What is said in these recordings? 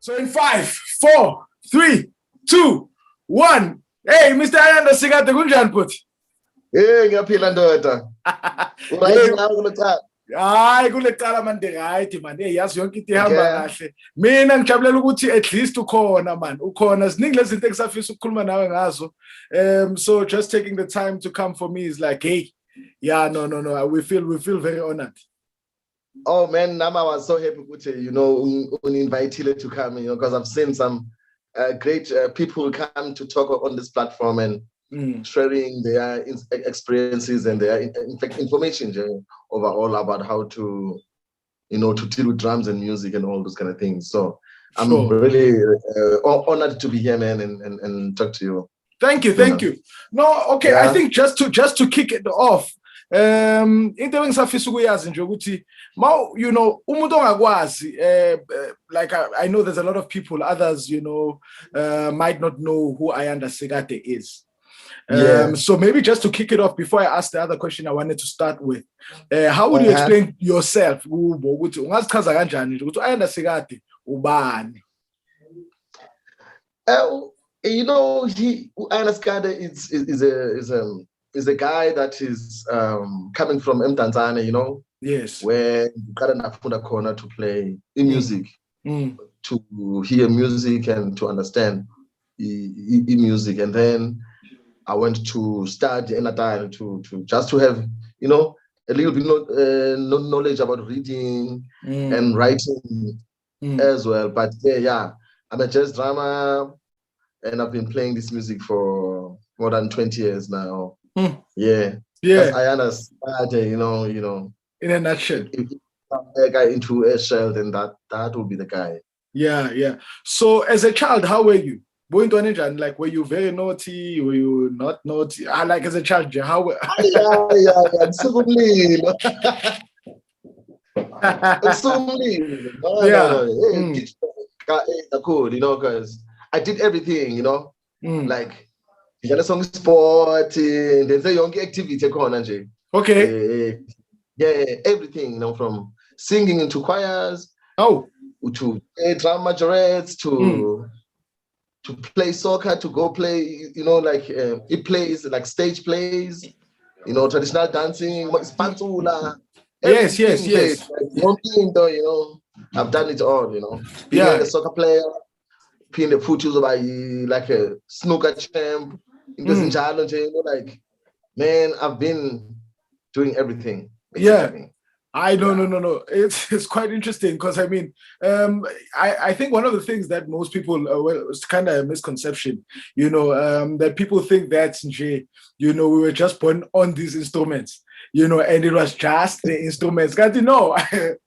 So in 5, 4, 3, 2, 1. Hey, Mr. Ayanda, Sikade kunjani futhi? Hey, ngiyaphila ndoda. Right now kulocala. Hayi kulecala manje right man. Hey, yazi yonke into ihamba kahle. Mina ngijabulela ukuthi at least ukhona man. Ukhona ziningi lezi zinto engisafisa ukukhuluma nawe ngazo. So just taking the time to come for me is like, hey, yeah, no. We feel very honored. Oh man, Nama was so happy to invited to come, because I've seen some great people come to talk on this platform and sharing their experiences and their information overall about how to to deal with drums and music and all those kind of things. So I'm really honored to be here, man, and talk to you. Thank you. No, okay, yeah. I think just to kick it off, into engisafisa ukuyazi nje ukuthi umuntu ongakwazi like I know there's a lot of people, others might not know who Ayanda Sikade is. So maybe just to kick it off before I ask the other question I wanted to start with, how would you explain yourself ukuthi ungazichaza kanjani nje ukuthi Ayanda Sikade ubani? Ayanda Sikade is a guy that is coming from Tanzania, yes, where Nafunda corner to play in music, to hear music and to understand music. And then I went to study in Natal to just to have a little bit knowledge about reading and writing as well. But I'm a jazz drummer and I've been playing this music for more than 20 years now. Yeah. Ayanda Sikade, in a nutshell. If you come a guy into a shell, then that will be the guy. Yeah. So as a child, how were you? Like, were you very naughty? Were you not naughty? Like as a child, how were cool, because I did everything, like song sport, there's a young activity corner. Okay. Everything, from singing into choirs, to drum majorettes, to play soccer, to go play, it plays like stage plays, traditional dancing, spantula. Yes. I've done it all, being a soccer player, being a foot user by like a snooker champ. Like, man, I've been doing everything. Basically. Yeah, I no. It's quite interesting because I mean, I think one of the things that most people, it's kind of a misconception, that people think that we were just born on these instruments, and it was just the instruments. Because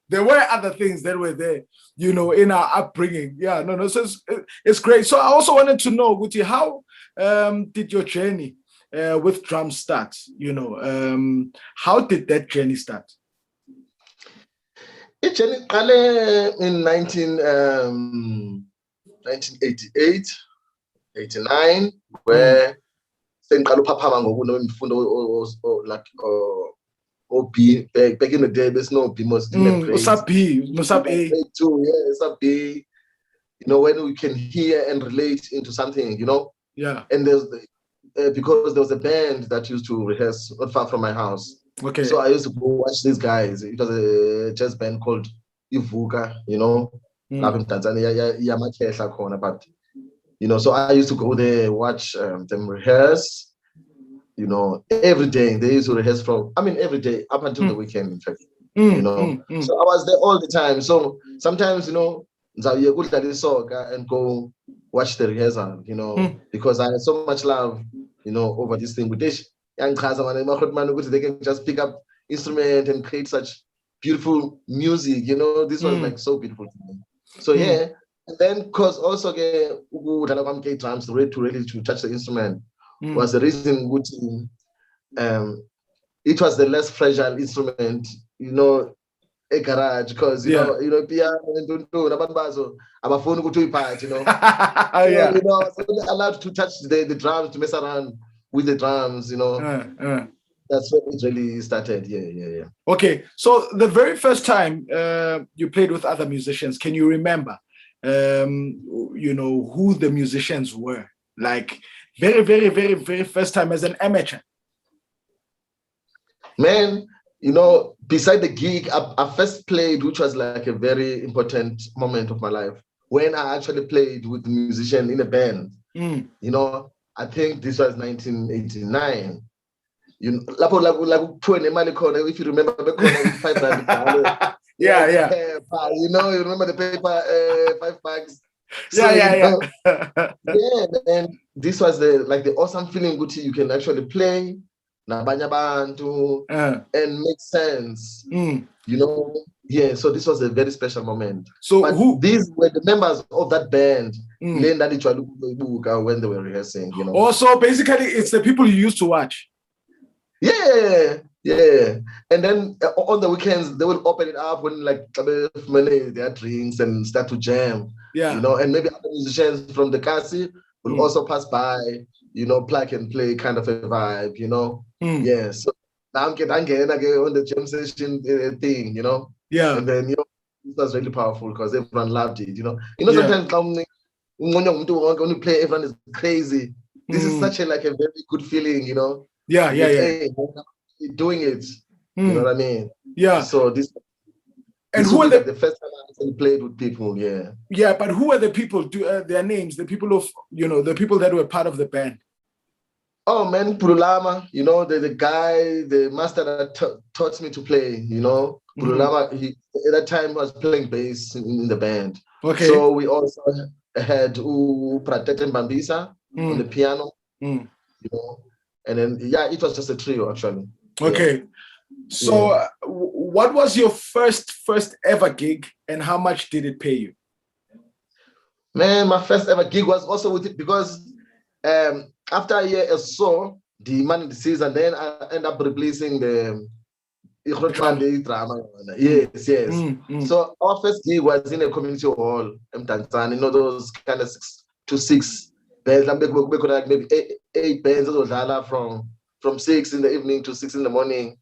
there were other things that were there, in our upbringing. So it's great. So I also wanted to know, Guti, how did your journey with drums start? How did that journey start? It journey in 1988, 89, where back in the day, there's no B most Musab A too, Musab B. When we can hear and relate into something, and there's because there was a band that used to rehearse not far from my house. Okay. So I used to go watch these guys. It was a jazz band called Ivuka, love in Tanzania, but so I used to go there, watch them rehearse, every day. They used to rehearse every day up until the weekend, in fact. So I was there all the time. So sometimes, and go watch the rehearsal, because I had so much love, over this thing with this young man, they can just pick up instrument and create such beautiful music, this was like so beautiful to me. So and then because also drums to touch the instrument was the reason which it was the less fragile instrument, a garage, because piano and abafuni ukuthi uyiphathe, so allowed to touch the drums, to mess around with the drums, That's when it really started. Yeah. Okay, so the very first time you played with other musicians, can you remember? who the musicians were? Like very, very, very, very first time as an amateur. Man, beside the gig, I first played, which was like a very important moment of my life, when I actually played with the musician in a band. I think this was 1989. If you remember, 5 yeah. Paper, you remember the paper, $5. So, Yeah. And this was the awesome feeling Gucci, you can actually play nabanye bantu and make sense. So this was a very special moment. So these were the members of that band when they were rehearsing, Also, basically, it's the people you used to watch. Yeah. And then on the weekends, they will open it up when they have drinks and start to jam. Yeah. And maybe other musicians from the Kasi will also pass by, plug and play kind of a vibe, Yeah. So now I'm getting on the jam session thing, Yeah. And then, it was really powerful because everyone loved it, Sometimes when you play, everyone is crazy. This is such a very good feeling, Yeah. Hey, doing it. You know what I mean? Yeah. So this who were the first time I actually played with people, yeah. Yeah, but who are the people? Their names, the people of the people that were part of the band. Oh man, Pululama, the guy, the master that taught me to play, Pululama, he at that time was playing bass in the band. Okay. So we also had Pratete Mbambisa on the piano, and then it was just a trio actually. Okay. So what was your first ever gig and how much did it pay you? Man, my first ever gig was also with it because after a year or so, the money disease, and then I end up replacing the drama. Yes. So our first gig was in a community hall in Tanzania, those kind of 6 to 6 bands, like maybe 8 bands from 6 in the evening to 6 in the morning.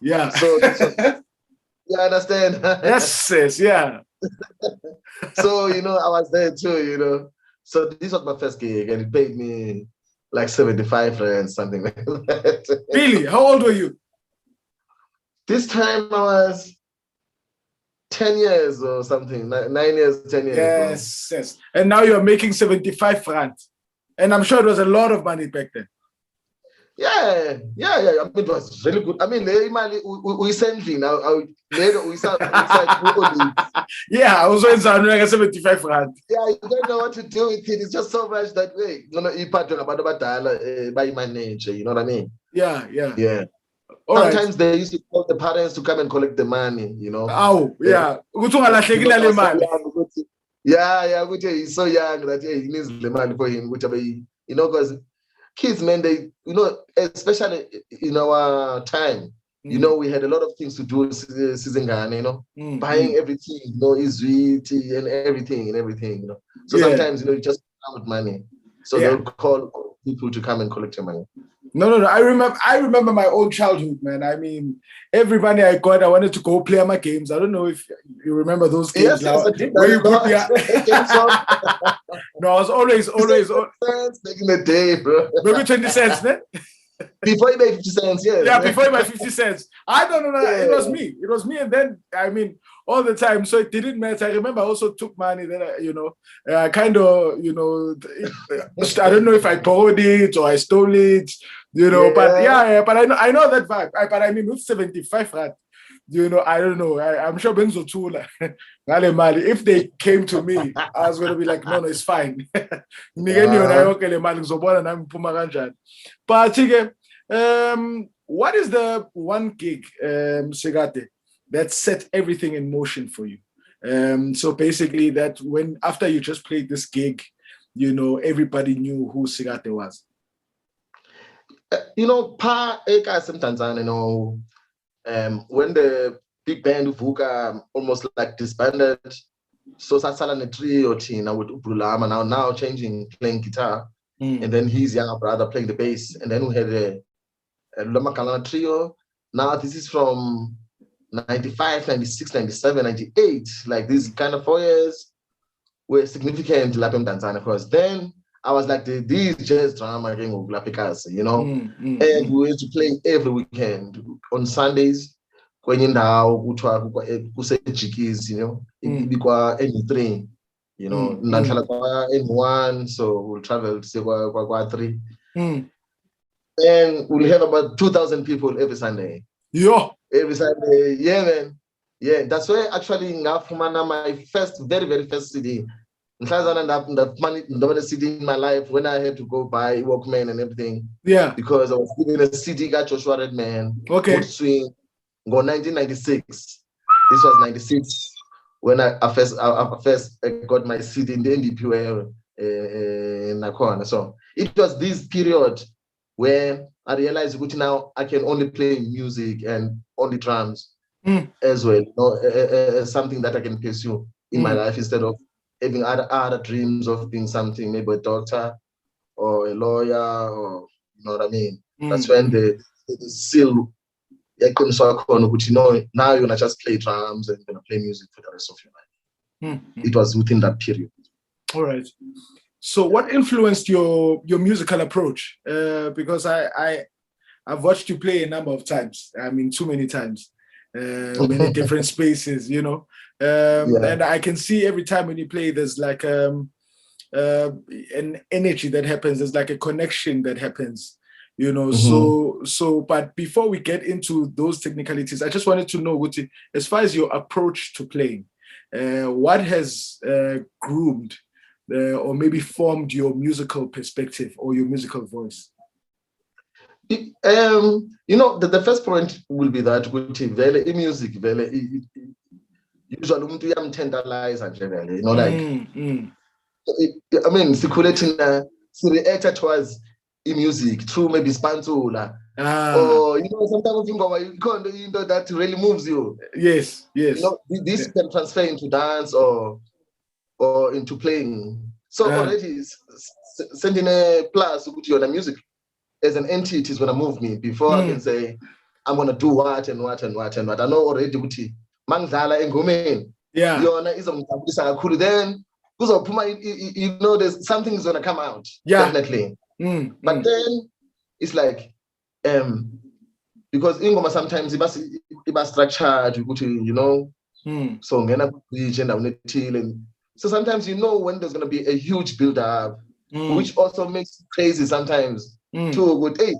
Yeah. So you understand? Yes, yeah. So I was there too, So this was my first gig, and it paid me like 75 rand, something like that. Really? How old were you? This time I was 10 years or something, 9 years, 10 years. Yes. And now you're making 75 rand. And I'm sure it was a lot of money back then. Yeah. I mean, it was really good. I mean, we sent now. Yeah, I was always like 75 rand. Yeah, you don't know what to do with it. It's just so much that way. By my nature, you know what I mean? Yeah. Sometimes they used to call the parents to come and collect the money, Oh, yeah. Yeah, he's so young that he needs the money for him, because kids, man, they, especially in our time, we had a lot of things to do, buying everything, Izwiti and everything, So sometimes, you just come with money. So they'll call people to come and collect your money. No. I remember my own childhood, man. I mean, every money I got, I wanted to go play my games. I don't know if you remember those games. Yes, I did. Where you put No, I was always back in the day, bro. Maybe 20 cents, man. Before you made 50 cents, yes. Yeah, before you made 50 cents. I don't know. Yeah. It was me. And then, I mean, all the time. So it didn't matter. I remember I also took money that, I kind of, I don't know if I borrowed it or I stole it, but but I know that vibe. But I mean, with 75 rand, I don't know. I'm sure Benzo too. If they came to me, I was going to be like, no, it's fine. But what is the one gig, Sikade, that set everything in motion for you? So basically that after you just played this gig, everybody knew who Sikade was. Pa Eka Tanzania, when the big band Vuka almost like disbanded, so Sasala Trio Tina with Upulama now changing, playing guitar, and then his younger brother playing the bass, and then we had a Loma Kalana Trio. Now this is from 95, 96, 97, 98, like these kind of 4 years. were significant lapha eMdantsane, because then I was like these jazz drama ke ngokulapha, you know, and we used to play every weekend on Sundays. Kwenye indawo kuthiwa kusejikizi, you know, ibikwa N3, you know, nandihlala kwa N1, so we'll travel to kwa 3. And we'll have about 2,000 people every Sunday. Yeah. Every Sunday, yeah, man. Yeah, that's where actually ngafumana my very, very first CD. The CD in my life when I had to go buy Walkman and everything. Yeah. Because I was given a CD, got Joshua Redman. Okay. Swing. Go 1996. This was 96 when I first got my CD in the NDP in Nakona. So it was this period where I realized now I can only play music and only drums as well, you know, as something that I can pursue in my life instead of having other dreams of being something, maybe a doctor or a lawyer, or you know what I mean. That's when the seal, you know, now you're gonna just play drums and you're gonna play music for the rest of your life. It was within that period. All right. So what influenced your musical approach? Because I've watched you play a number of times. I mean, too many times, many different spaces, you know. And I can see every time when you play, there's like an energy that happens. There's like a connection that happens, you know. So, but before we get into those technicalities, I just wanted to know, Guti, as far as your approach to playing, what has groomed or maybe formed your musical perspective or your musical voice? You know, the first point will be that in music, usually umuntu uyamtantalize generally, you know, like I mean, we react towards music through maybe spansula. Or you know, sometimes you know that really moves you. Yes. You know, this can transfer into dance or into playing. So already sending a plus on the music as an entity is gonna move me before I can say I'm gonna do what and what and what and what. I know already ukuthi mangidlala engomeni. Yeah. Yona izongijabulisa kakhulu, then you know there's something is gonna come out. Yeah. Definitely. But then it's like because ingoma sometimes iba structured, you know, so ngena and so sometimes you know when there's gonna be a huge build up, which also makes it crazy sometimes. Too good. Hey,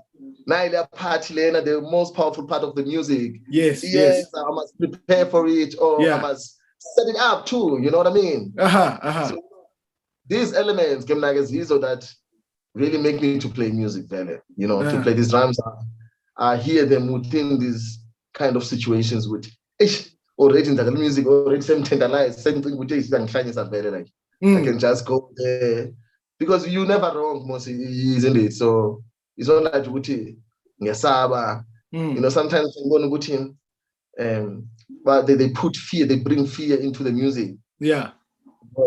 now party lena, the most powerful part of the music. Yes. I must prepare for it, or I must set it up too. You know what I mean? So these elements, that really make me to play music better. You know, to play these drums. I hear them within these kind of situations with already in the music, already same tenderize, same thing with this, and better. Like I can just go there because you never wrong, most isn't it? So it's not like ngesaba. You know, sometimes but they put fear, they bring fear into the music. Yeah.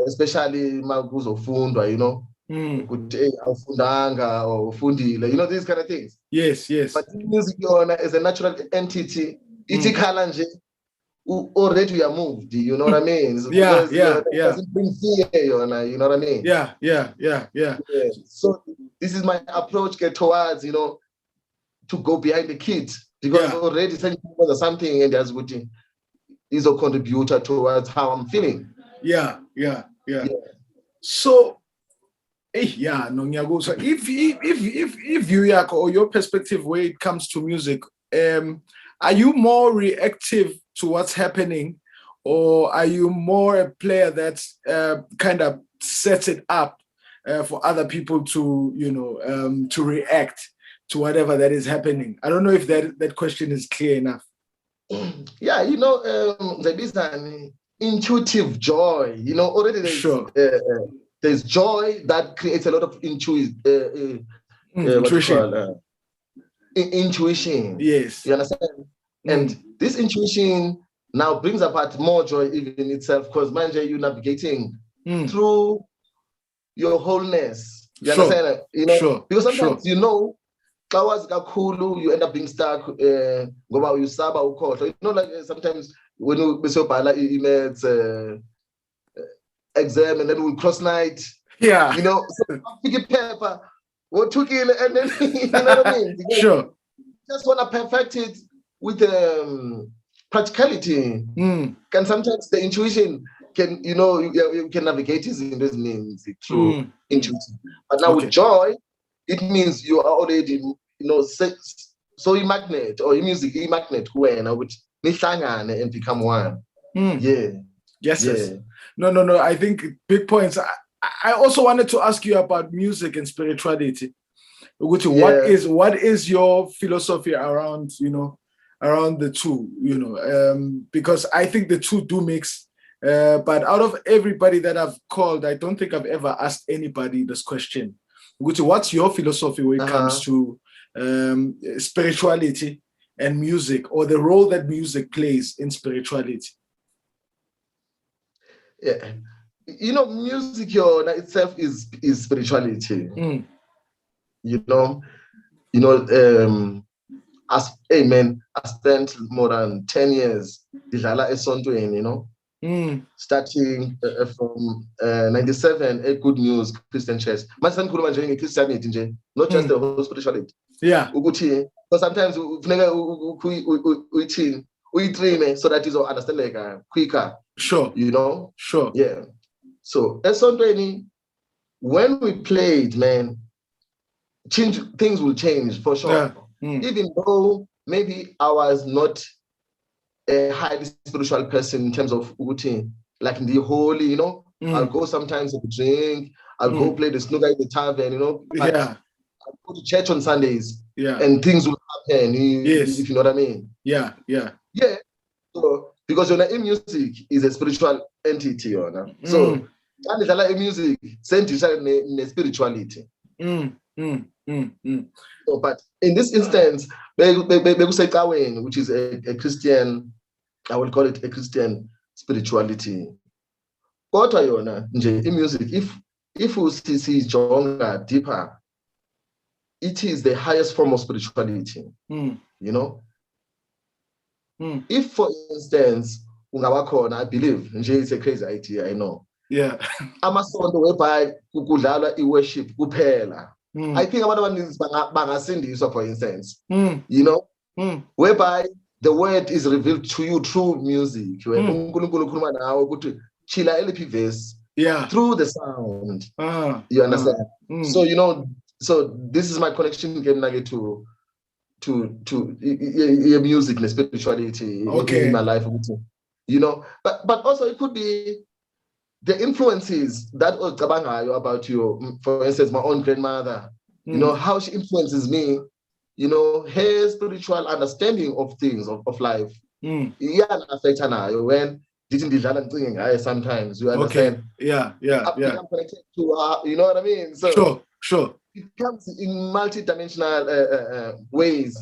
Especially Maguzo Fundwa, you know. You know, these kind of things. Yes. But music is a natural entity. It's already you are moved, you know what I mean? Yeah. It doesn't bring fear, you know what I mean? Yeah. So this is my approach towards, you know, to go behind the kids, because already something and there's good is a contributor towards how I'm feeling. Yeah. So so if you or your perspective where it comes to music, are you more reactive to what's happening, or are you more a player that's kind of sets it up for other people to, you know, to react to whatever that is happening? I don't know if that question is clear enough. Yeah, you know, there is an intuitive joy, you know, already there's joy that creates a lot of intuition. Intuition. Yes. You understand? And this intuition now brings about more joy even in itself, because you're navigating through your wholeness. You understand? You know, because sometimes you know, you end up being stuck. You know, like sometimes when you bhala emails, exam, and then we'll cross night. Yeah. You know, so pick a paper, or took it, and then you know what I mean? Because sure. Just want to perfect it with practicality. Can sometimes the intuition can, you can navigate it in these means through intuition. But now with joy, it means you are already, so a magnet or a music, a magnet which and become one. Yeah. Yes. No. I think big points. I also wanted to ask you about music and spirituality. What is your philosophy around, around the two, because I think the two do mix. But out of everybody that I've called, I don't think I've ever asked anybody this question. What's your philosophy when it comes to spirituality and music, or the role that music plays in spirituality? Yeah, music itself is spirituality. As amen, I spent more than 10 years starting from 97 a Good News Christian Church. Christianity, not just the whole spirituality. Yeah. Because sometimes we dream so that you understand like quicker. Sure. Sure. Yeah. So when we played, man, things will change for sure. Yeah. Even though maybe I was not a highly spiritual person in terms of like in the holy, I'll go sometimes to drink, I'll go play the snooker in the tavern, but I'll go to church on Sundays, and things will happen. If you know what I mean. Yeah. So because music is a spiritual entity, so music send spirituality. So, but in this instance, which is a Christian, I will call it a Christian spirituality. What are in music? If we see stronger, deeper, it is the highest form of spirituality. If, for instance, I believe it's a crazy idea, I know. Yeah. Amasonto whereby kudlalwa worship kuphela. I think about bangasindiswa, for instance, whereby the word is revealed to you through music. Through the sound. You understand? So so this is my connection to music and spirituality in my life. But also it could be the influences that about you. For instance, my own grandmother, how she influences me, her spiritual understanding of things, of life. When sometimes you understand. Yeah. I'm connected to her, you know what I mean? So sure. It comes in multi-dimensional ways.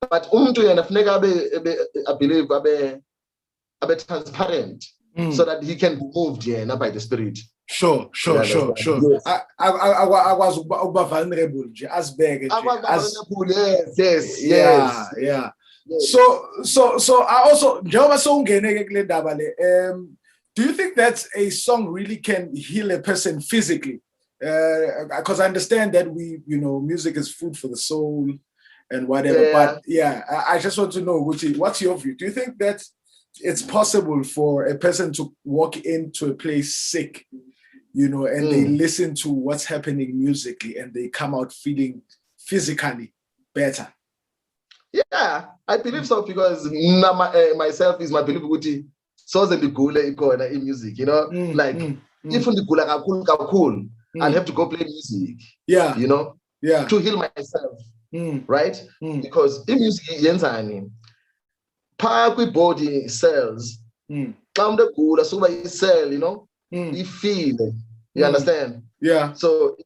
But I believe a bit transparent, so that he can be moved by the Spirit. Sure. Yes. I was vulnerable. Yes. Yeah. So I also, do you think that a song really can heal a person physically? Because I understand that music is food for the soul and whatever. But I just want to know, what's your view? Do you think that it's possible for a person to walk into a place sick, and they listen to what's happening musically and they come out feeling physically better? Yeah, I believe so, because myself is my belief. So the gula in music, like if the gula cool, I'll have to go play music. Yeah. To heal myself. Right? Because in music, park with body cells. Come the gula, so by cell, you feel it. You understand? Yeah. So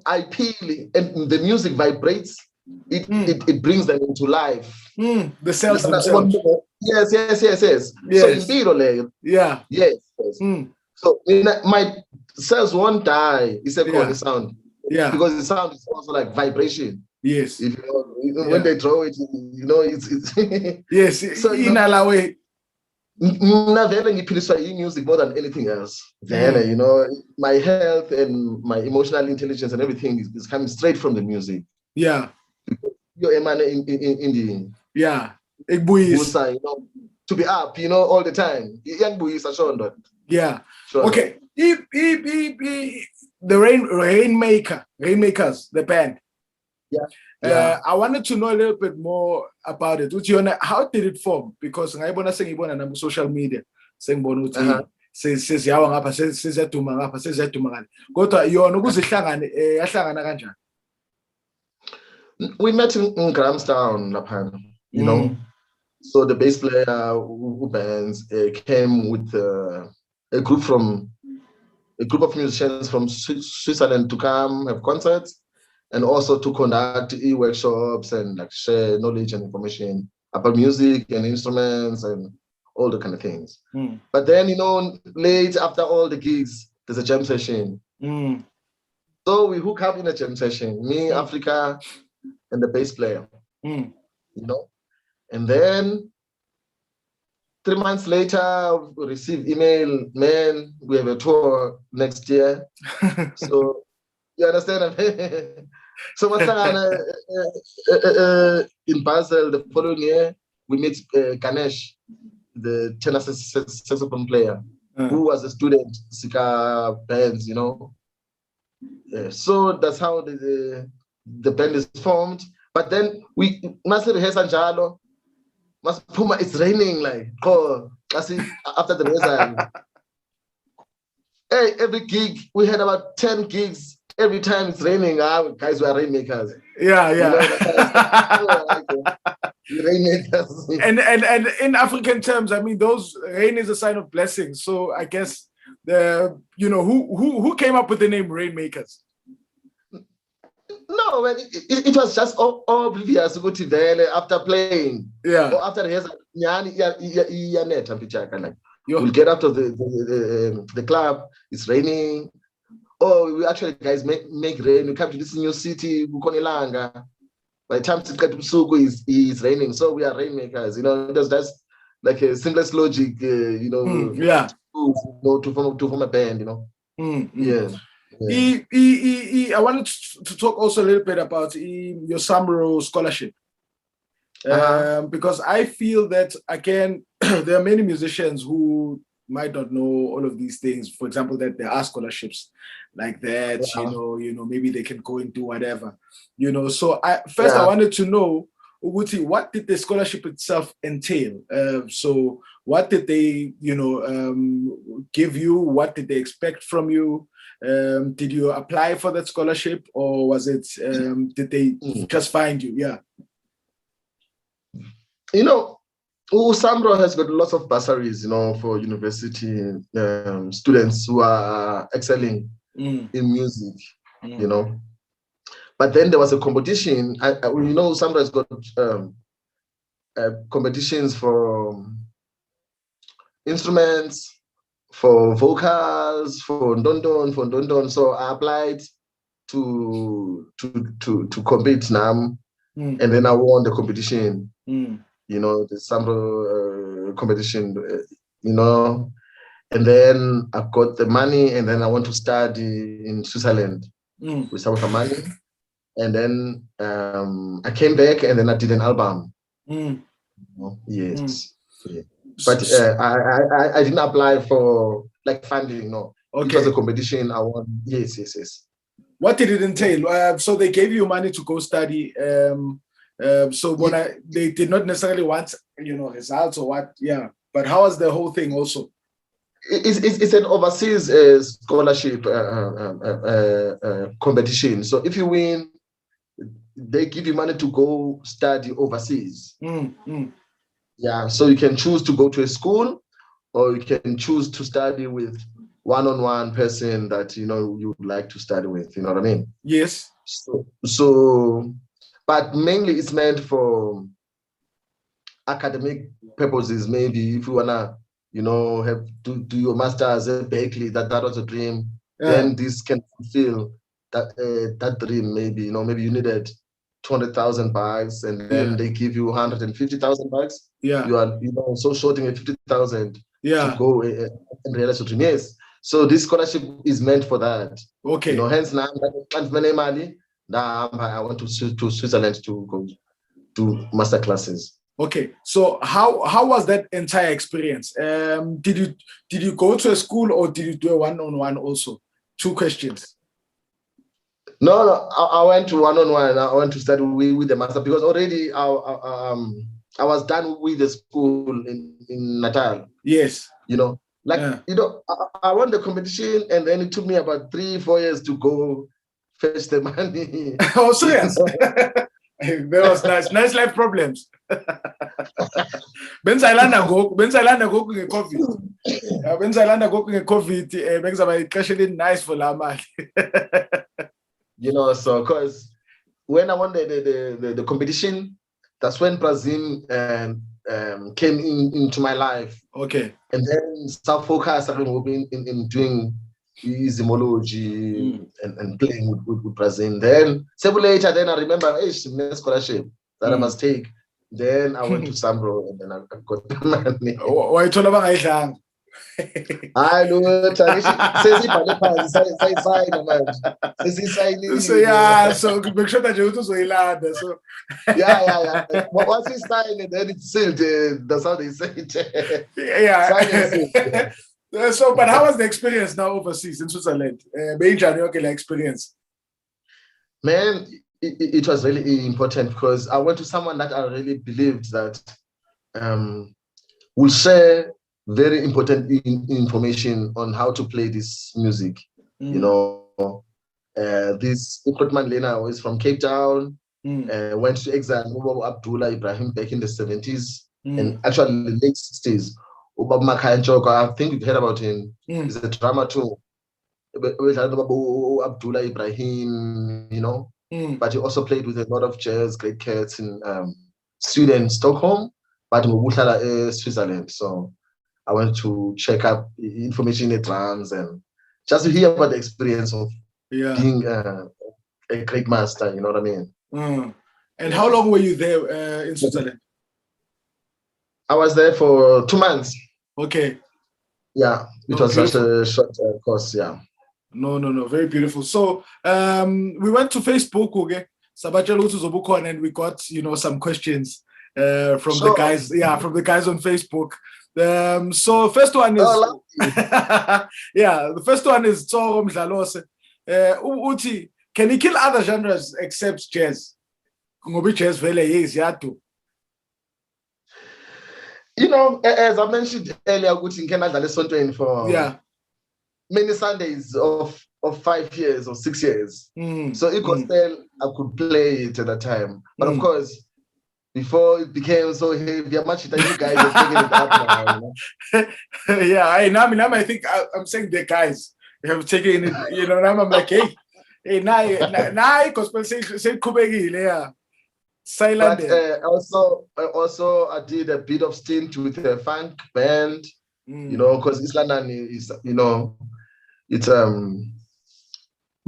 I feel, and the music vibrates. It brings them into life. The cells themselves. Yes. So in yes. So my cells won't die. It's a called the sound. Yeah. Because the sound is also like vibration. Yes. When they throw it, it's yes. So in a way. music more than anything else. Then, you know, my health and my emotional intelligence and everything is coming straight from the music. Yeah. You're a man in the yeah. Busa, you know, to be up, you know, all the time. Young boys are shown that. Yeah. Okay. The Rainmakers, the band. Yeah. I wanted to know a little bit more about it. How did it form? Because ngayibona sengibona na social media sengibona ukuthi seziyawa ngapha seziyaduma ngapha seziyaduma ngale. Kodwa yona ukuzihlangane yahlangana kanjani? We met in Grahamstown, lapha, you know. So the bass player who bands came with a group of musicians from Switzerland to come have concerts and also to conduct workshops and like share knowledge and information about music and instruments and all the kind of things. But then, you know, late after all the gigs, there's a jam session. So we hook up in a jam session, me, Africa, and the bass player, you know. And then 3 months later, we received email, man, we have a tour next year. So you understand? So what's in Basel the following year, we met Ganesh, the tenor saxophone player, who was a student, Sikade bands, you know. So that's how the band is formed. But then we must rehearse Anjalo. It's raining like after the rehearsal. Hey, every gig we had about 10 gigs. Every time it's raining, guys were rainmakers. Yeah. You know, rainmakers. And in African terms, I mean, those rain is a sign of blessing. So I guess who came up with the name Rainmakers? No, it was just obvious after playing. Yeah. Or after rehearsal, we'll get out of the club. It's raining. Oh, we actually, guys, make rain. We come to this new city, Bukonilanga. By the time it's raining, so we are rainmakers. You know, that's like a simplest logic. You know, yeah. To form a band. You know. Yeah. I wanted to talk also a little bit about your Samro scholarship. Because I feel that, again, there are many musicians who might not know all of these things. For example, that there are scholarships like that, maybe they can go into whatever, So I wanted to know, Uguti, what did the scholarship itself entail? So what did they, give you? What did they expect from you? Did you apply for that scholarship, or was it, did they just find you? Yeah. You know, Samro has got lots of bursaries, for university students who are excelling in music, But then there was a competition. Samro has got competitions for instruments, for vocals, for Ndondon. So I applied to compete now, and then I won the competition. The Samro competition, and then I got the money, and then I went to study in Switzerland with some of the money, and then I came back, and then I did an album. Yes. Yeah. But I didn't apply for like funding. No, okay. It was a competition. I won. Yes. What did it entail? So they gave you money to go study. They did not necessarily want results or what. Yeah. But how was the whole thing also? It's an overseas scholarship competition. So if you win, they give you money to go study overseas. Yeah, so you can choose to go to a school, or you can choose to study with one-on-one person that you would like to study with. You know what I mean? Yes. So, but mainly it's meant for academic purposes. Maybe if you wanna, have to do your masters at Berkeley, that was a dream. Yeah. Then this can fulfill that dream. Maybe maybe you needed 200,000 bucks, and then they give you 150,000 bucks. Yeah. You are, so shorting at 50,000 to go and realize what yes. So this scholarship is meant for that. Okay. Hence now I went to Switzerland to go to master classes. Okay, so how was that entire experience? Did you go to a school or did you do a one-on-one also? 2 questions. No, I went to one-on-one. I went to study with the master because already I was done with the school in Natal. Yes. I won the competition, and then it took me about 3-4 years to go fetch the money. Oh, serious? That was nice life problems. Benzayilanda ngoku nge-COVID. Benzayilanda ngoku nge-COVID bekuzaba ixesha nice for la mali. So because when I won the competition, that's when Brazil came into my life. Okay. And then start focusing in doing zymology and playing with Brazil. Then several later, then I remember scholarship that I must take. Then I went to Sambro and then I got the money. Why told about Ayanda? I know. So yeah, so make sure that you do so Ayanda. So yeah. Once you sign it, then it's sealed. That's how they say it. Yeah. So, but how was the experience now overseas in Switzerland? Experience. Man, it was really important because I went to someone that I really believed that will share very important information on how to play this music. This equipment Lena is from Cape Town. Went to exile Abdullah Ibrahim back in the 70s and actually the late 60s. I think you've heard about him. He's a drummer too. Abdullah Ibrahim, but he also played with a lot of jazz, great cats in Sweden, Stockholm, but in Switzerland. So I went to check up information in drums and just to hear about the experience of being a great master, you know what I mean? And how long were you there in Switzerland? I was there for 2 months. Okay. Yeah, it was such a short course, yeah. No, very beautiful. So we went to Facebook, okay? And we got, some questions from the guys, from the guys on Facebook. So first one is the first one is Tsoro Mdlalose. Uti, can he kill other genres except jazz? Jazz is yatu. As I mentioned earlier, for many Sundays of 5 years or 6 years. So it was then I could play it at that time. But of course, before it became so heavy, how much you guys are taking it up now, Yeah, I think I'm saying the guys have taken it, now I'm like, hey, now gospel say kubegile, yeah. Silent. But also I did a bit of stint with a funk band, because Island is, it's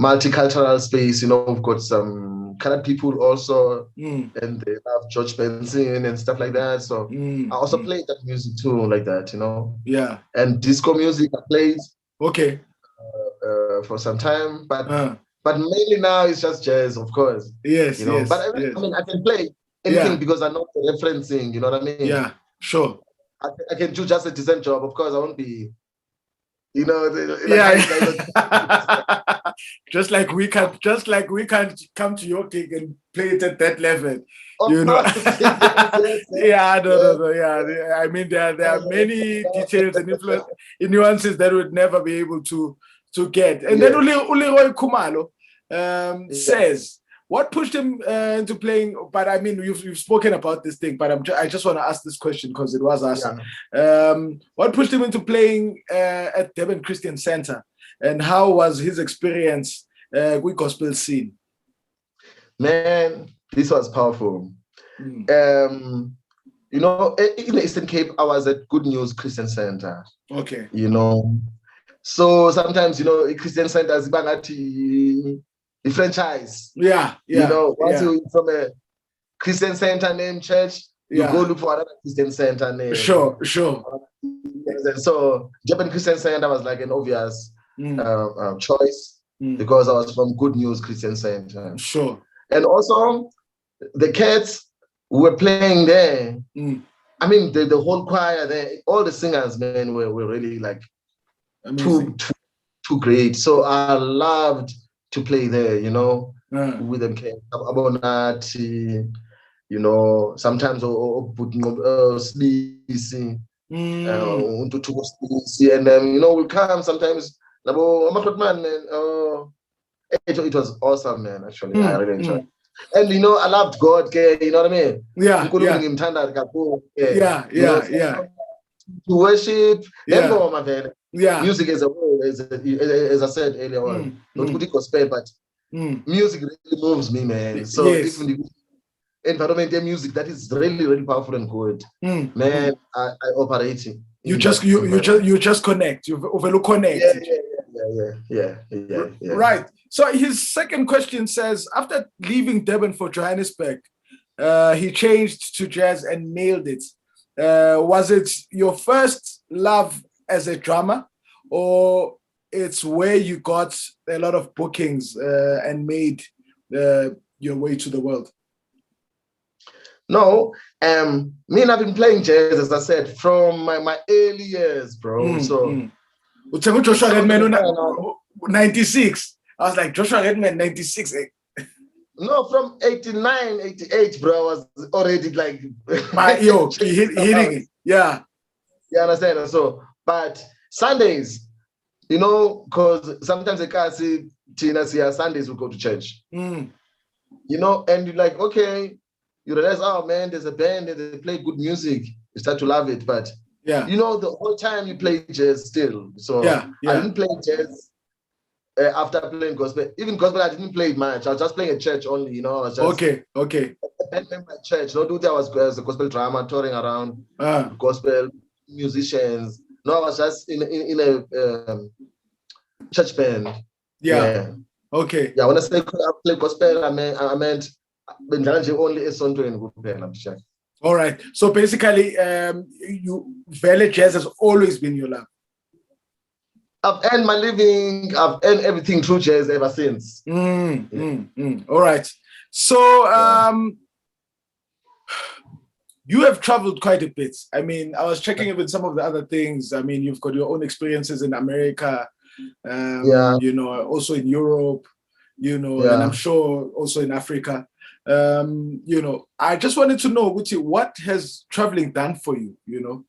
multicultural space. We've got some colored people also, and they have George Benson and stuff like that. So I also played that music too, like that, Yeah. And disco music I played. Okay. For some time, but mainly now it's just jazz, of course. Yes, yes. But I can play anything because I know the referencing. You know what I mean? Yeah, sure. I can do just a decent job. Of course, I won't be. Just like we can't come to your gig and play it at that level. Yes. Yeah, no. Yeah, I mean there are many details and nuances that would never be able to get. And then Uliroy Kumalo says, what pushed him into playing? But I mean, you've spoken about this thing, but I just want to ask this question because it was asked. What pushed him into playing at Durban Christian Center, and how was his experience with gospel scene? Man, this was powerful. In the Eastern Cape, I was at Good News Christian Center. Okay. So sometimes, Christian centers, the franchise. Yeah, yeah. You know, once yeah. you from a Christian center name church, you Yeah. go look for another Christian center name. Sure. So Japan Christian Center was like an obvious choice because I was from Good News Christian Center. Sure. And also the kids who were playing there, I mean, the whole choir there, all the singers, man, were really like too great. So I loved to play there, you know, with them kids. Abonati, you know, sometimes Slisi, and you know, we come sometimes. It was awesome, man. Actually, I really enjoyed it. And you know, I loved God, you know what I mean? Yeah. To worship, music as a whole, as I said earlier on, not good gospel, but music really moves me, man. So even the environment and music that is really, really powerful and good, man. I operate it. You just connect. You overlook connect. Yeah. Right. So his second question says, after leaving Durban for Johannesburg, he changed to jazz and nailed it. Was it your first love as a drummer, or it's where you got a lot of bookings and made your way to the world? No, me and I've been playing jazz, as I said, from my early years, bro. So Joshua Redman 96. I was like, Joshua Redman 96. No, from 89, 88, bro, I was already like hitting it. Yeah. You understand? So, but Sundays, you know, because sometimes I can't see Tina see Sundays we go to church. You know, and you're like, okay, you realize, oh man, there's a band and they play good music. You start to love it, but you know, the whole time you play jazz still. So I didn't play jazz after playing gospel. Even gospel, I didn't play it much. I was just playing at church only, you know. I was just okay. A band member at church. No, dude, I was as a gospel drummer touring around gospel musicians. No, I was just in a church band. Yeah. Okay. Yeah, when I say I play gospel, I meant only a song to. All right. So basically, Valley Jazz has always been your love. I've earned my living. I've earned everything through jazz ever since. All right. So you have traveled quite a bit. I mean, I was checking even some of the other things. I mean, you've got your own experiences in America, you know, also in Europe, you know, and I'm sure also in Africa. You know, I just wanted to know, Guti, what has traveling done for you? You know,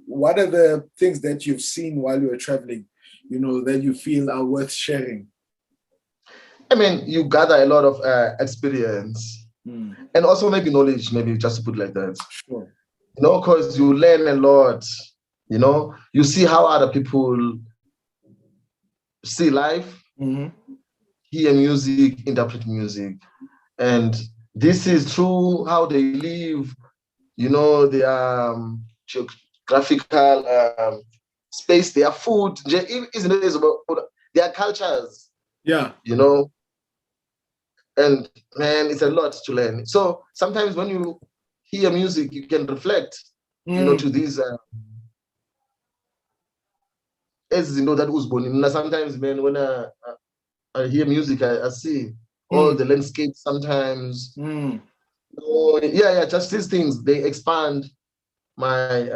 what are the things that you've seen while you were traveling, you know, that you feel are worth sharing? I mean, you gather a lot of experience and also maybe knowledge, maybe just to put it like that. Sure. You know, because you learn a lot, you know, you see how other people see life, hear music, interpret music. And this is through how they live, you know, their geographical space, their food, their cultures. Yeah. You know, and man, it's a lot to learn. So sometimes when you hear music, you can reflect, you know, to these as you know that was born. Sometimes, man, when I hear music, I see all the landscape sometimes. Just these things, they expand my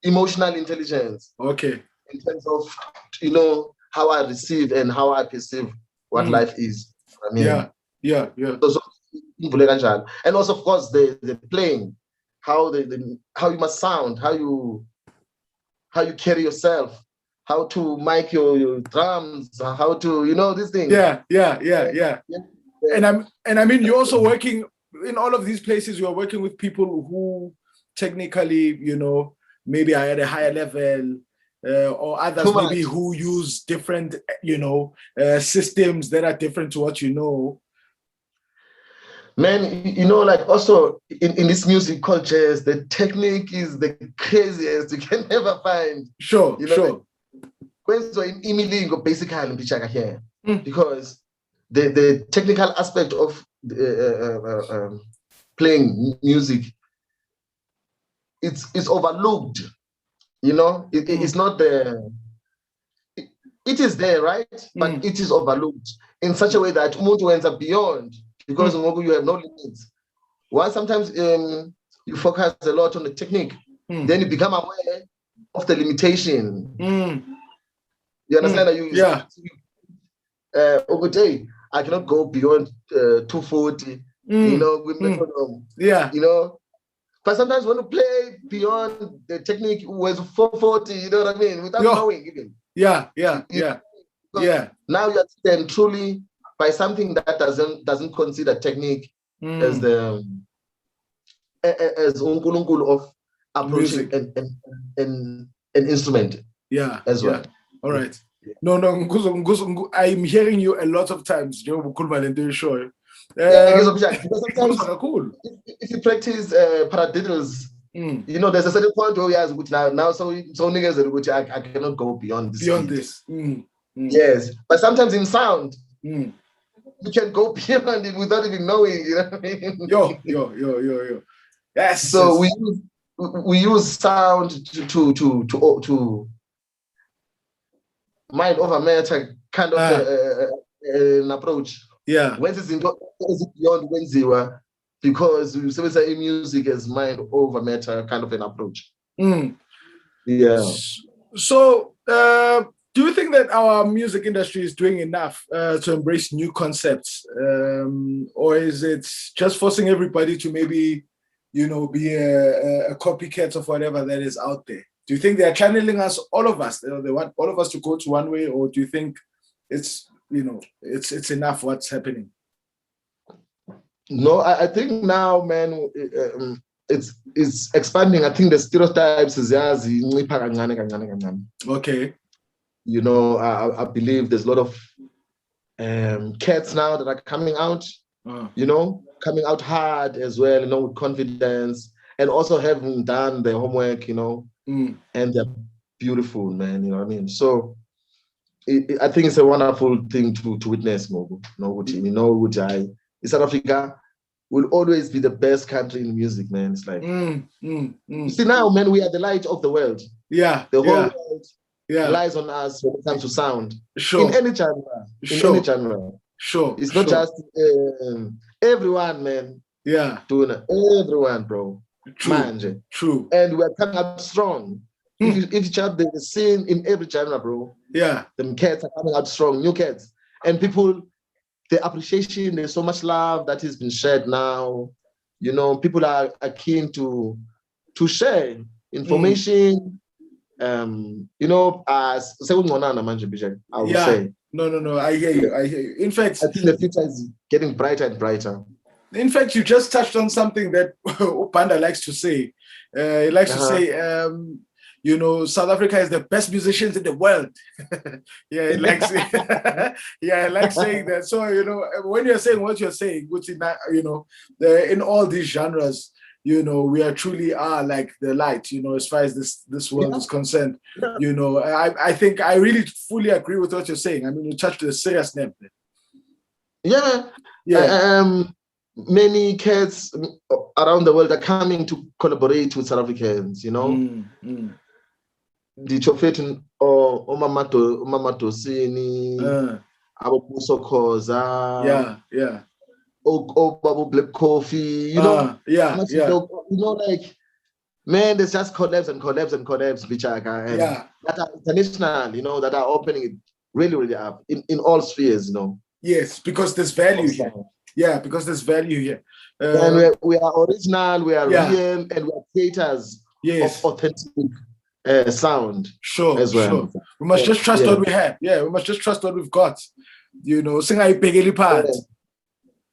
emotional intelligence. Okay. In terms of, you know, how I receive and how I perceive what life is. I mean, yeah. So, and also, of course, the playing, how you must sound, how you carry yourself, how to mic your drums, how to, you know, these things. Yeah. And I mean, you're also working in all of these places. You're working with people who technically, you know, maybe are at a higher level, or others maybe who use different, you know, systems that are different to what you know. Man, you know, like also in this music cultures, the technique is the craziest you can never find. Sure, you know, sure. When so in imilingo basically here. because the technical aspect of playing music, it's overlooked. You know, it's not there. It is there, right? But it is overlooked in such a way that umuntu ends up beyond, because you have no limits. While sometimes you focus a lot on the technique, then you become aware of the limitation. You understand? Over day, I cannot go beyond 240. You know, with metronome. You know, but sometimes when you play beyond the technique was 440, you know what I mean, without knowing even. Now you understand truly by something that doesn't consider technique as the as unkulunkulu of approaching an instrument. As well. All right. No, I'm hearing you a lot of times. Sure. Because sometimes if you practice paradiddles, you know, there's a certain point where now so niggas which I cannot go beyond this. Yes, but sometimes in sound, you can go beyond it without even knowing. You know what I mean? Yo. Yes. So we use sound to mind over matter kind of an approach. When it's beyond when zero, because we say music as mind over matter kind of an approach. So do you think that our music industry is doing enough to embrace new concepts, or is it just forcing everybody to maybe, you know, be a copycat of whatever that is out there? Do you think they are channeling us, all of us? They want all of us to go to one way, or do you think it's, you know, it's enough what's happening? No, I think now, man, it's expanding. I think the stereotypes is okay. You know, I believe there's a lot of cats now that are coming out. You know, coming out hard as well. You know, with confidence, and also having done their homework. You know, and they're beautiful, man. You know what I mean? So I think it's a wonderful thing to witness, Mogo. You know, which South Africa will always be the best country in music, man. It's like, see now, man, we are the light of the world. The whole world relies on us when it comes to sound. In any genre. Any genre. It's not just everyone, man. Doing it. Everyone, bro. True. And we're coming up strong. If you chart the scene in every genre, bro. Them cats are coming out strong, new cats. And people, the appreciation, there's so much love that has been shared now. You know, people are keen to share information. You know, as I would say. No, I hear you. In fact, I think the future is getting brighter and brighter. In fact, you just touched on something that Panda likes to say. He likes to say, you know, South Africa is the best musicians in the world. He likes saying that. So, you know, when you're saying what you're saying, which in, you know, in all these genres, you know, we are truly like the light, you know, as far as this world is concerned. You know, I think I really fully agree with what you're saying. I mean, you touched the serious name. Many cats around the world are coming to collaborate with South Africans, you know. The Chofetin or Omamato Sini, Abuso Koza, or Babu Black Coffee, you know. You know, like, man, there's just collabs, Bichaka, that are international, you know, that are opening it really up in all spheres, you know. Yes, because there's value here. Because there's value here. And we are original, we are real, and we are creators of authentic sound. As well. We must just trust what we have. We must just trust what we've got. You know, sing I pegeli part.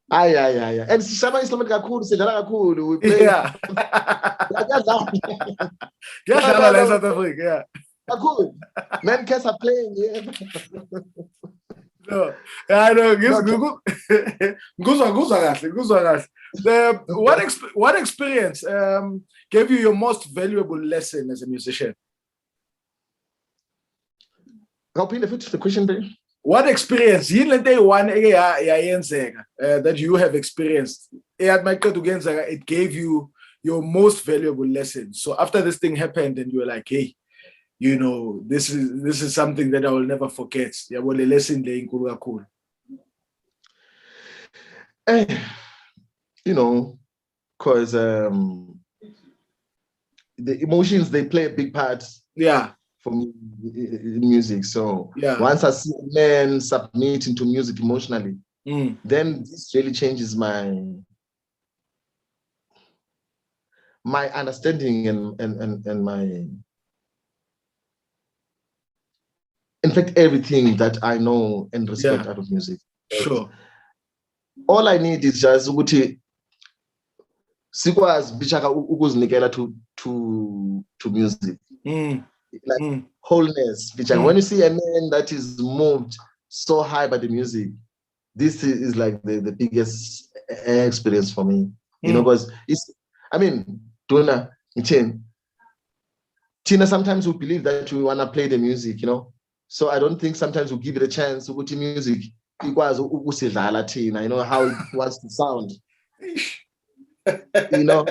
And Shama Islamic Akul, Sedara Akul, we play. South Africa, Akul. Men cats are playing, No, I know. What experience gave you your most valuable lesson as a musician? Repeat the question, babe. what experience that you have experienced it gave you your most valuable lesson? So after this thing happened and you were like, hey, you know, this is something that I will never forget. Yeah, well, the lesson cool. You know, because the emotions, they play a big part. Yeah. For me in music. So yeah. Once I see a man submitting to music emotionally, then this really changes my understanding and my, in fact, everything that I know and respect out of music. Sure. All I need is just ukuthi sikwazi bichaka ukuzinikela to music. Like wholeness. When you see a man that is moved so high by the music, this is like the biggest experience for me. You know, because it's, I mean, Donna, Tina, sometimes we believe that we want to play the music, you know. So I don't think sometimes we give it a chance to go to music. Because Tina, you know how it wants to sound. You know.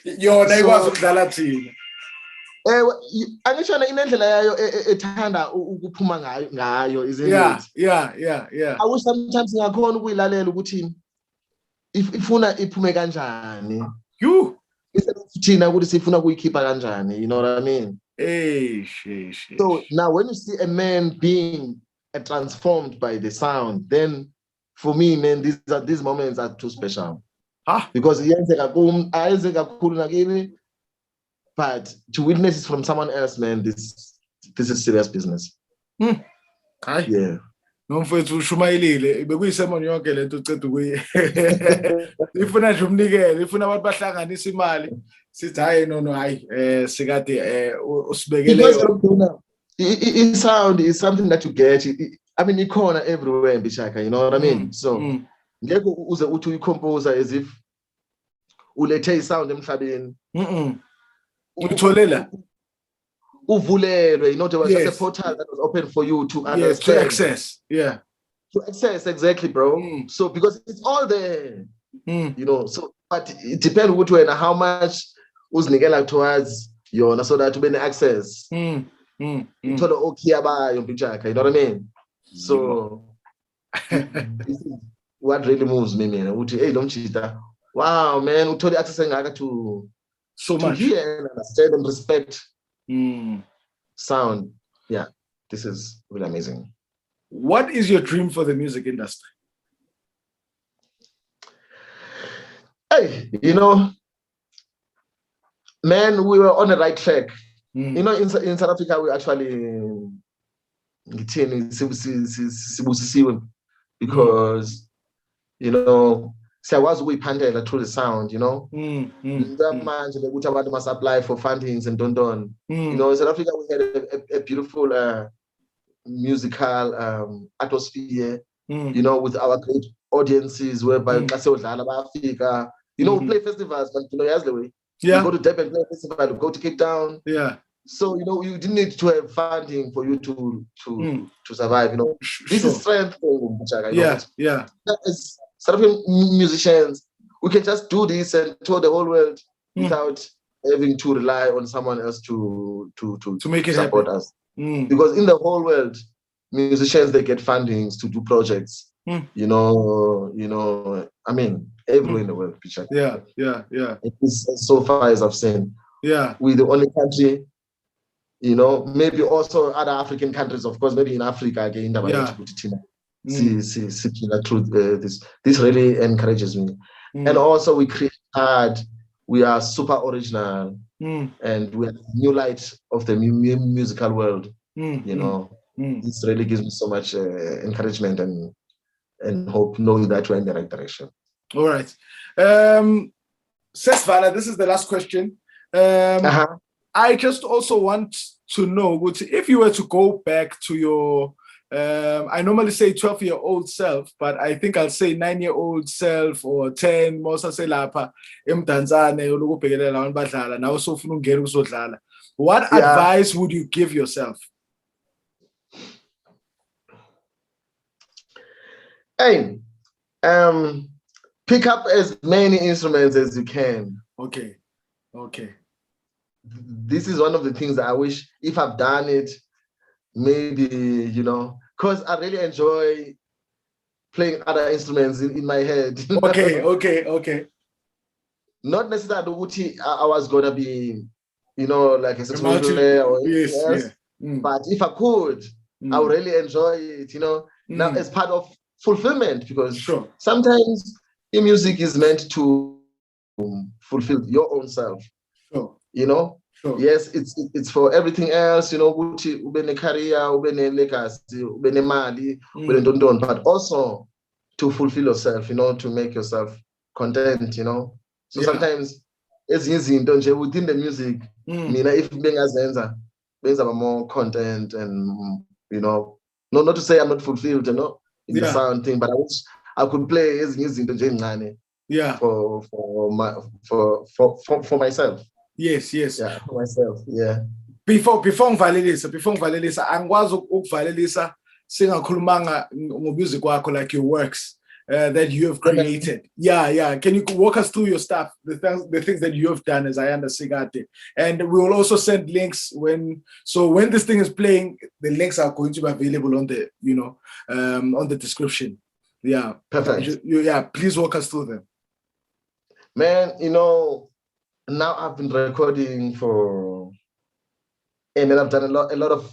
Your neighbors Tina. Angisho inendlela yayo ethanda ukuphuma ngayo, isn't it? Yeah. I wish sometimes ngakhona ukuyilalela ukuthi ifuna iphume kanjani. You Thina ukuthi sifuna ukuyikhipha kanjani, you know what I mean? So now when you see a man being transformed by the sound, then for me, man, these moments are too special. Because but to witness it from someone else, man, this is serious business. Yeah. Nomfethu ushumayelile bekuyisemoni yonke lento uceda ukuyi ifuna nje umnikele ifuna abantu bahlanganisa imali sithi hayi no hayi sikade usibekele yona. Sound is something that you get. I mean, ikhona everywhere in Bishaka, you know what I mean? So ngeke uze uthi uyi-composer as if ulethe isound emhlabeni. Utholela uvulelwe, you know, there was just a portal that was open for you to understand. To access. To access, exactly, bro. So because it's all there, you know. So, but it depends which way and how much uzinikela towards yona so that when access. You know what I mean? So this is what really moves me, man. Hey, don't cheat. Wow, man, we told access to so to much. Hear and understand and respect sound. Yeah, this is really amazing. What is your dream for the music industry? Hey, you know, man, we were on the right track. You know, in South Africa, we actually because, you know, we pandela through the sound, you know. Must apply for fundings and don't. You know, in South Africa we had a beautiful musical atmosphere, you know, with our great audiences whereby you know, we play festivals, but you know, as the way. We go to Durban, play a festival, we go to Cape Town. So, you know, you didn't need to have funding for you to survive, you know. This is strength. As South African musicians, we can just do this and tour the whole world without having to rely on someone else to make it support happen. us. Because in the whole world, musicians, they get fundings to do projects. You know, I mean, everywhere in the world. Yeah. It is so far as I've seen. We're the only country, you know, maybe also other African countries, of course, maybe in Africa again. This really encourages me. And also we create hard, we are super original, and we are the new light of the musical world. You know, this really gives me so much encouragement and hope, knowing that we're in the right direction. All right. Sesvala, this is the last question. I just also want to know, if you were to go back to your, I normally say 12-year-old self, but I think I'll say 9-year-old self or 10, most say lapha emdanzane olukubhekelela abantu badlala nawe sofuna ungena ukuzodlala. What advice would you give yourself? Hey, pick up as many instruments as you can. Okay. Okay. This is one of the things that I wish if I've done it, maybe, because I really enjoy playing other instruments in my head. Okay. Not necessarily I was gonna be, like a saxophone player or anything yes, else. yeah. But if I could, I would really enjoy it, now as part of fulfillment, because sometimes your music is meant to fulfill your own self. Sure. Yes, it's for everything else, ukuthi ube ne-career, ube ne-legacy, ube nemali, ube ntontoni, but also to fulfill yourself, to make yourself content, So sometimes ezinye izinto nje within the music, mina if bengazenza, benza more content and, not to say I'm not fulfilled, in the sound thing, but I wish I could play ezinye izinto nje ezincane. Yeah. For myself. Yes. Yeah, for myself. Yeah. Before ngivalelisa angikwazi ukuvalelisa singakhulumanga ngomusic wakho, like your works that you have created. Yeah. Can you walk us through your stuff, the things that you have done as Ayanda Sikade? And we will also send links when this thing is playing, the links are going to be available on the, on the description. Yeah. Perfect. Please walk us through them. Man, now I've been recording and then I've done a lot of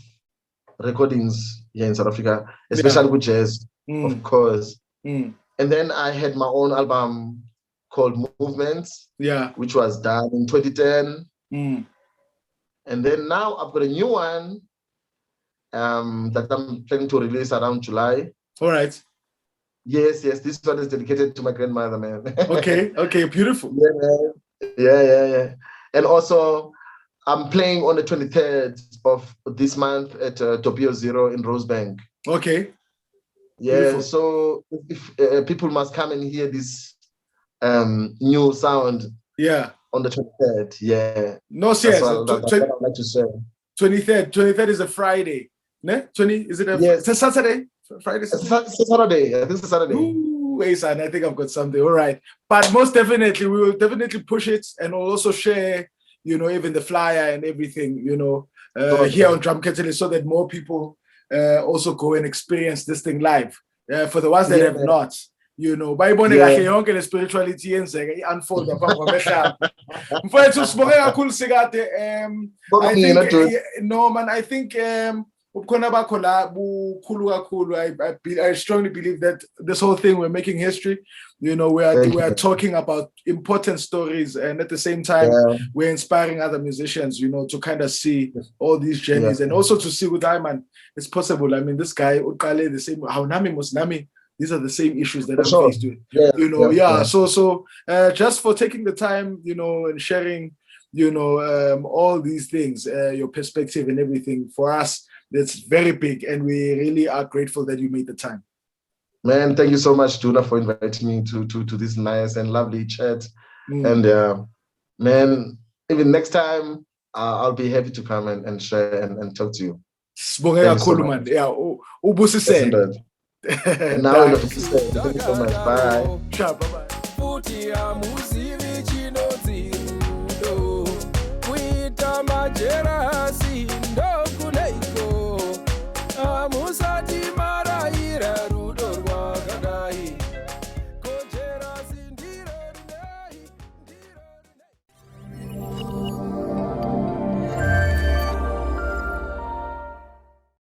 recordings here in South Africa, especially with jazz, of course. And then I had my own album called Movements, which was done in 2010. And then now I've got a new one that I'm planning to release around July. All right. Yes. This one is dedicated to my grandmother, man. Okay, beautiful. Yeah. And also, I'm playing on the 23rd of this month at Topio Zero in Rosebank. Okay. Yeah, beautiful. So if people must come and hear this new sound. Yeah. On the 23rd, yeah. No, serious. That's what I'd like to say. 23rd is a Friday. Ne? Is it it's a Saturday? Friday? It's a Saturday. I think it's a Saturday. Ooh, hey, son, I think I've got something. All right. But most definitely, we will definitely push it, and we'll also share, even the flyer and everything, here on Drum Catalyst, so that more people also go and experience this thing live. For the ones that have not, bayibone kahle yonke le spirituality yenzeka i-unfold apha kwamehla. Mfowethu sibonge kakhulu Sikade. I think ubukhona bakho la bukhulu kakhulu. I strongly believe that this whole thing, we're making history. We are talking about important stories, and at the same time, we're inspiring other musicians, to kind of see all these journeys, and also to see with man, it's possible. I mean, this guy Ukale, the same how Nami Musnami. These are the same issues that I'm faced with. So just for taking the time, and sharing, all these things, your perspective and everything, for us, that's very big, and we really are grateful that you made the time. Man, thank you so much, Tuna, for inviting me to this nice and lovely chat. And man, even next time, I'll be happy to come and share and talk to you. Thank you so much. Yeah, Now, thank you so much. Bye. Bye.